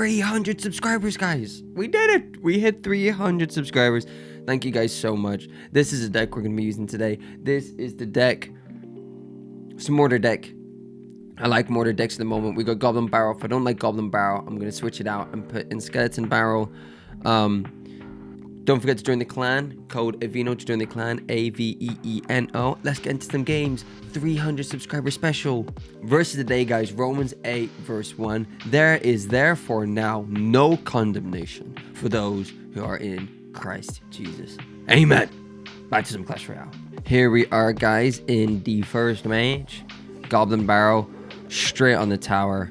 300 subscribers, guys. We did it. We hit 300 subscribers. Thank you guys so much. This is a deck we're going to be using today. This is the deck. It's a mortar deck. I like mortar decks at the moment. We got Goblin Barrel. If I don't like Goblin Barrel, I'm going to switch it out and put in Skeleton Barrel. Don't forget to join the clan. Code Aveeno to join the clan. Aveeno. Let's get into some games. 300 subscriber special. Versus today, guys. Romans 8 verse 1. There is therefore now no condemnation for those who are in Christ Jesus. Amen. Back to some Clash Royale. Here we are, guys, in the first match. Goblin Barrel. Straight on the tower.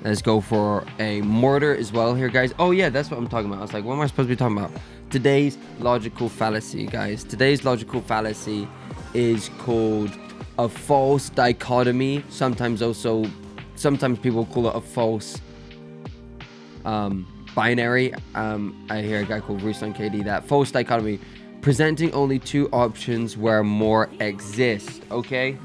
Let's go for a mortar as well here, guys. Oh, yeah, that's what I'm talking about. I was like, what am I supposed to be talking about? Today's logical fallacy, guys. Today's logical fallacy is called a false dichotomy. Sometimes people call it a false binary. I hear a guy called Ruslan KD that. False dichotomy. Presenting only two options where more exist, okay?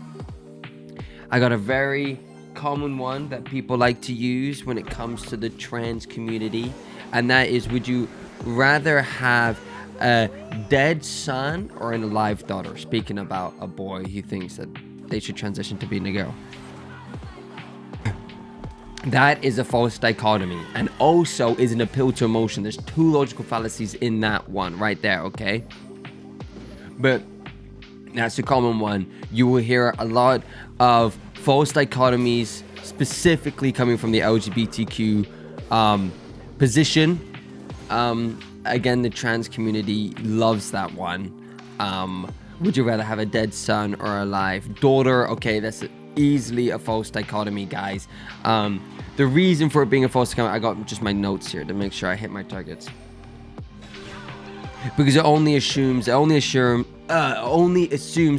I got a very common one that people like to use when it comes to the trans community, and that is, would you rather have a dead son or an alive daughter? Speaking about a boy who thinks that they should transition to being a girl. That is a false dichotomy, and also is an appeal to emotion. There's two logical fallacies in that one right there, okay? But that's a common one. You will hear a lot of false dichotomies, specifically coming from the LGBTQ position. Again, the trans community loves that one. Would you rather have a dead son or a live daughter? Okay, that's easily a false dichotomy, guys. The reason for it being a false dichotomy, I got just my notes here to make sure I hit my targets. Because it only assumes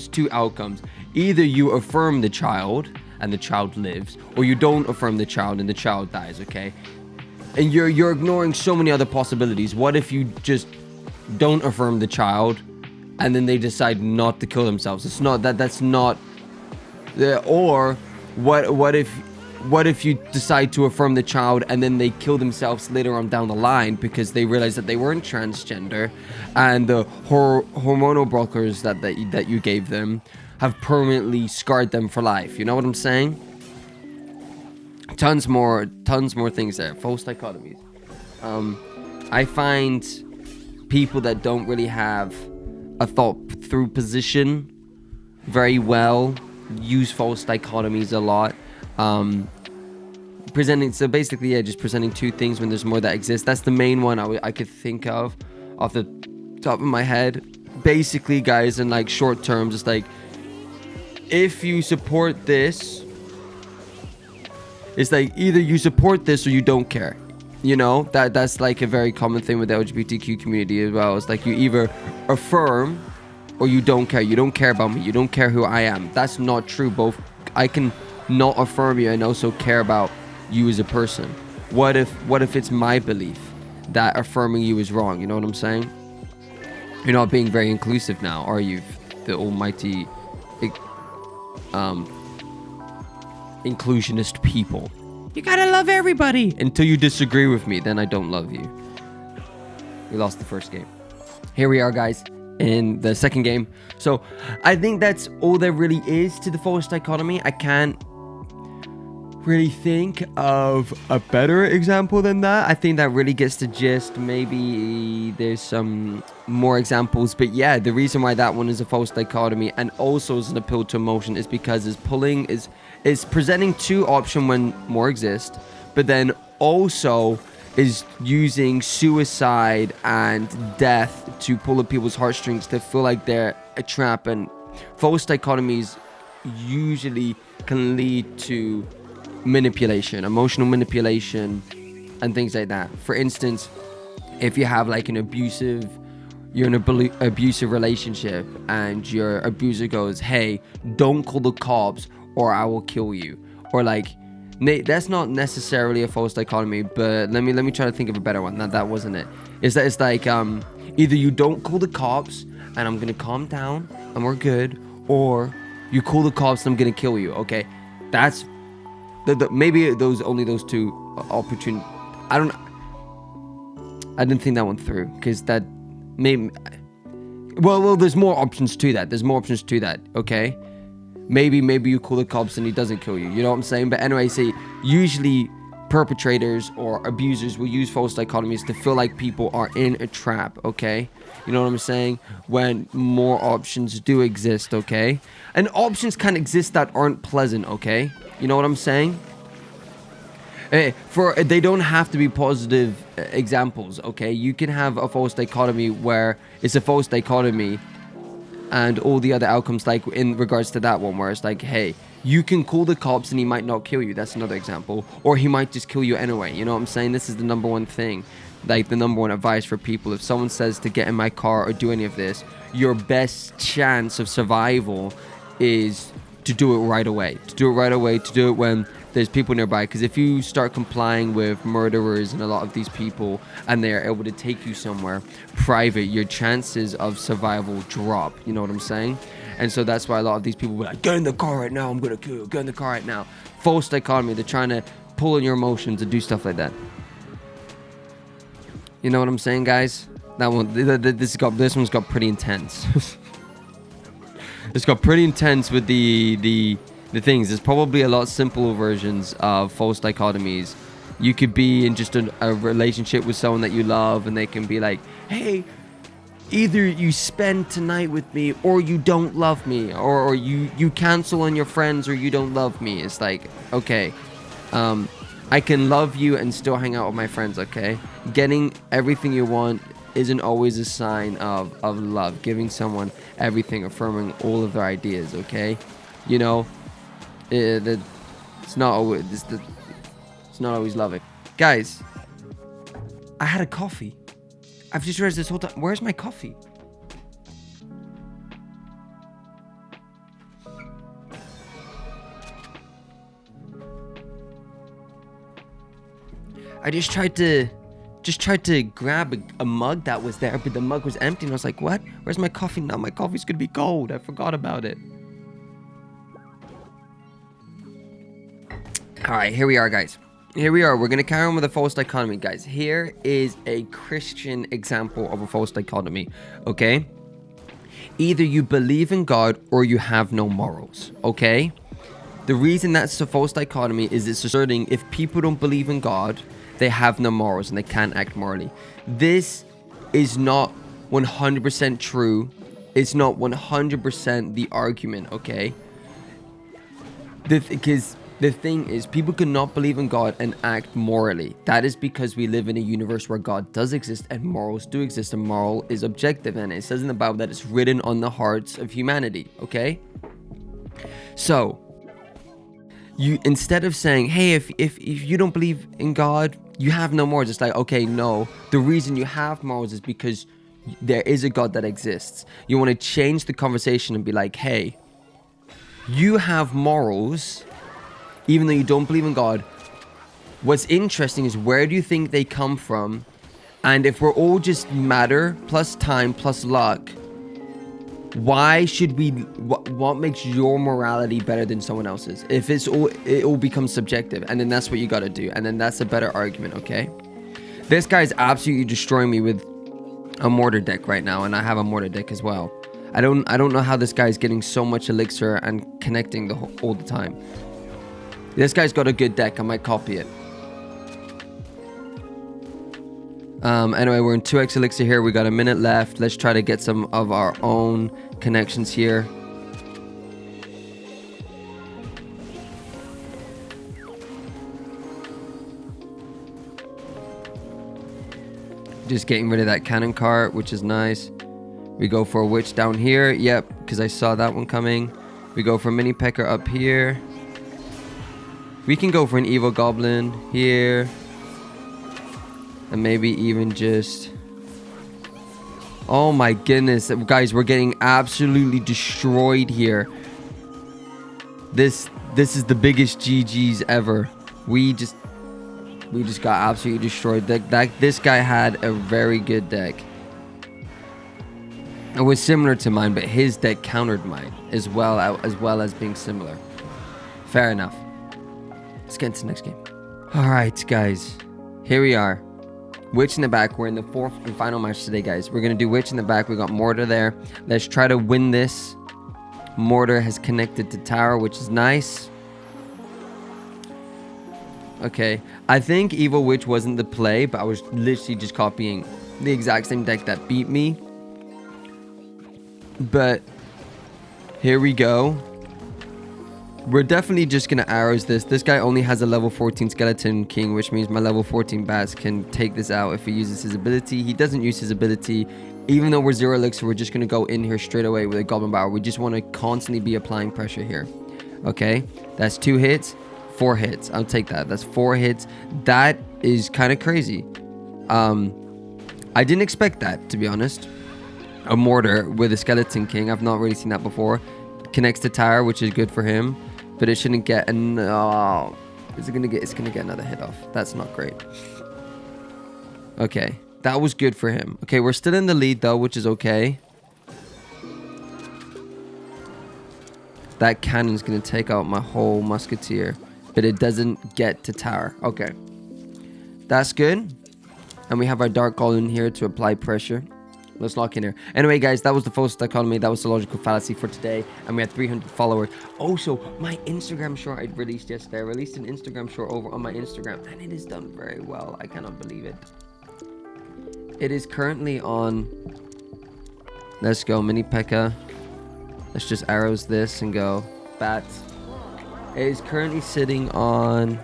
two outcomes. Either you affirm the child and the child lives, or you don't affirm the child and the child dies, okay? And you're ignoring so many other possibilities. What if you just don't affirm the child and then they decide not to kill themselves? It's not that's not. Or what if you decide to affirm the child and then they kill themselves later on down the line because they realize that they weren't transgender, and the hormonal blockers that you gave them have permanently scarred them for life? You know what I'm saying? Tons more things there. False dichotomies. I find people that don't really have a thought through position very well use false dichotomies a lot. So basically, yeah, just presenting two things when there's more that exist. That's the main one I could think of off the top of my head. Basically, guys, in like short terms, it's like, if you support this, it's like either you support this or you don't care. You know, that's like a very common thing with the LGBTQ community as well. It's like you either affirm or you don't care. You don't care about me. You don't care who I am. That's not true. Both. I can not affirm you and also care about you as a person. What if it's my belief that affirming you is wrong? You know what I'm saying? You're not being very inclusive now, are you? The almighty inclusionist people. You gotta love everybody. Until you disagree with me, then I don't love you. We lost the first game. Here we are, guys, in the second game. So I think that's all there really is to the false dichotomy. I can't really think of a better example than that. I think that really gets the gist. Maybe there's some more examples, but yeah, the reason why that one is a false dichotomy and also is an appeal to emotion is because is presenting two options when more exist, but then also is using suicide and death to pull at people's heartstrings to feel like they're a trap. And false dichotomies usually can lead to manipulation, emotional manipulation, and things like that. For instance, if you have like you're in an abusive relationship and your abuser goes, hey, don't call the cops or I will kill you, or like, that's not necessarily a false dichotomy, but let me try to think of a better one. That wasn't it. It's like either you don't call the cops and I'm gonna calm down and we're good, or you call the cops and I'm gonna kill you. Okay, that's Maybe only those two opportunities. I didn't think that one through, because that maybe. Well, there's more options to that. Okay, maybe you call the cops and he doesn't kill you. You know what I'm saying? But anyway, see, usually perpetrators or abusers will use false dichotomies to feel like people are in a trap. Okay, you know what I'm saying? When more options do exist. Okay, and options can exist that aren't pleasant. Okay, you know what I'm saying? They don't have to be positive examples. Okay, you can have a false dichotomy where it's a false dichotomy and all the other outcomes, like in regards to that one, where it's like, hey, you can call the cops and he might not kill you. That's another example. Or he might just kill you anyway. You know what I'm saying? This is the number one thing, like the number one advice for people. If someone says to get in my car or do any of this, your best chance of survival is to do it right away. To do it when there's people nearby. Because if you start complying with murderers and a lot of these people and they're able to take you somewhere private, your chances of survival drop. You know what I'm saying? And so that's why a lot of these people will be like, get in the car right now, I'm gonna kill you, get in the car right now. False dichotomy. They're trying to pull on your emotions and do stuff like that. You know what I'm saying, guys? That one, this one's got pretty intense. It's got pretty intense with the things. There's probably a lot simpler versions of false dichotomies. You could be in just a relationship with someone that you love, and they can be like, hey, either you spend tonight with me or you don't love me, or you cancel on your friends or you don't love me. It's like, okay, I can love you and still hang out with my friends. Okay, getting everything you want isn't always a sign of love. Giving someone everything, affirming all of their ideas, okay? You know, it's not always loving. Guys, I had a coffee. I've just realized this whole time. Where's my coffee? I just tried to grab a mug that was there, but the mug was empty, and I was like, what? Where's my coffee? Now my coffee's gonna be cold. I forgot about it. Alright, here we are, guys. Here we are. We're gonna carry on with a false dichotomy, guys. Here is a Christian example of a false dichotomy, okay? Either you believe in God or you have no morals, okay? The reason that's a false dichotomy is it's asserting if people don't believe in God, they have no morals and they can't act morally. This is not 100% true. It's not 100% the argument, okay? Because the thing is, people cannot believe in God and act morally. That is because we live in a universe where God does exist and morals do exist, and moral is objective, and it says in the Bible that it's written on the hearts of humanity, okay? So, you, instead of saying, hey, if you don't believe in God, you have no morals. It's like, okay, no. The reason you have morals is because there is a God that exists. You want to change the conversation and be like, hey, you have morals, even though you don't believe in God. What's interesting is, where do you think they come from? And if we're all just matter plus time plus luck, why should we, what makes your morality better than someone else's? If it all becomes subjective, and then that's what you got to do, and then that's a better argument, okay? This guy's absolutely destroying me with a mortar deck right now, and I have a mortar deck as well. I don't know how this guy's getting so much elixir and connecting all the time. This guy's got a good deck. I might copy it. Anyway, we're in 2x elixir here. We got a minute left. Let's try to get some of our own connections here. Just getting rid of that cannon cart, which is nice. We go for a witch down here. Yep, because I saw that one coming. We go for a mini pecker up here. We can go for an evil goblin here. And maybe even just... Oh my goodness. Guys, we're getting absolutely destroyed here. This is the biggest GG's ever. We just got absolutely destroyed. This guy had a very good deck. It was similar to mine, but his deck countered mine as well as being similar. Fair enough. Let's get into the next game. All right, guys. Here we are. Witch in the back. We're in the fourth and final match today, guys. We're going to do Witch in the back. We got Mortar there. Let's try to win this. Mortar has connected to Tower, which is nice. Okay. I think Evil Witch wasn't the play, but I was literally just copying the exact same deck that beat me. But here we go. We're definitely just going to arrows this. This guy only has a level 14 Skeleton King, which means my level 14 Bats can take this out if he uses his ability. He doesn't use his ability. Even though we're 0 elixir, we're just going to go in here straight away with a Goblin Bower. We just want to constantly be applying pressure here. Okay, that's 2 hits, 4 hits. I'll take that. That's 4 hits. That is kind of crazy. I didn't expect that, to be honest. A Mortar with a Skeleton King. I've not really seen that before. Connects to Tower, which is good for him. But it shouldn't get an it's gonna get another hit off. That's not great. Okay, that was good for him. Okay, we're still in the lead though, which is okay. That cannon's gonna take out my whole musketeer, but it doesn't get to Tower. Okay, that's good. And we have our Dark Golem here to apply pressure. Let's lock in here. Anyway, guys, that was the false dichotomy. That was the logical fallacy for today. And we had 300 followers. Also, my Instagram short I released yesterday. I released an Instagram short over on my Instagram. And it is done very well. I cannot believe it. It is currently on... Let's go, Mini P.E.K.K.A. Let's just arrows this and go. Bats. It is currently sitting on...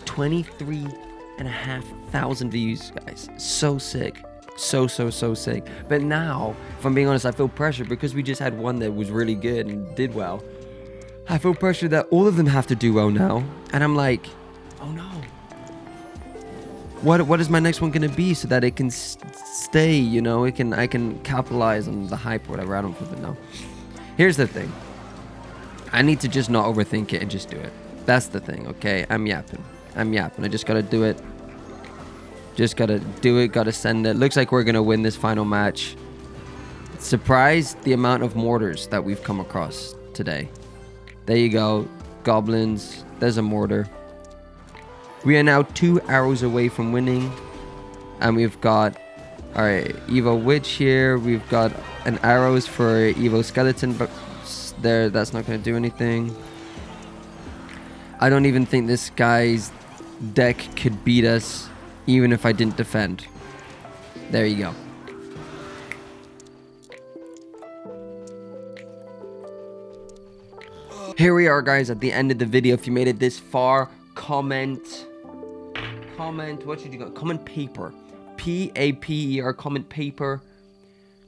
23,500 views, guys. So sick. So sick. But now, if I'm being honest, I feel pressure because we just had one that was really good and did well. I feel pressure that all of them have to do well now. And I'm like, oh no. What is my next one going to be so that it can stay, you know? I can capitalize on the hype or whatever. I don't flipping know. Here's the thing. I need to just not overthink it and just do it. That's the thing, okay? I'm yapping. I just gotta do it. Just gotta do it. Gotta send it. Looks like we're gonna win this final match. Surprised the amount of mortars that we've come across today. There you go. Goblins. There's a mortar. We are now 2 arrows away from winning. And we've got... Alright, Evo Witch here. We've got an arrows for Evo Skeleton. But there, that's not gonna do anything. I don't even think this guy's deck could beat us, even if I didn't defend. There you go. Here we are, guys, at the end of the video. If you made it this far, comment. What should you go? Comment paper. P-A-P-E-R, comment paper.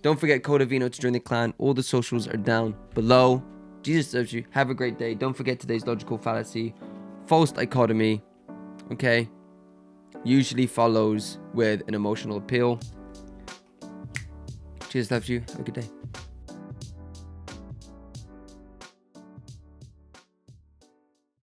Don't forget code Aveeno to join the clan. All the socials are down below. Jesus loves you. Have a great day. Don't forget today's logical fallacy. False dichotomy. Okay. Usually follows with an emotional appeal. Jesus loves you. Have a good day.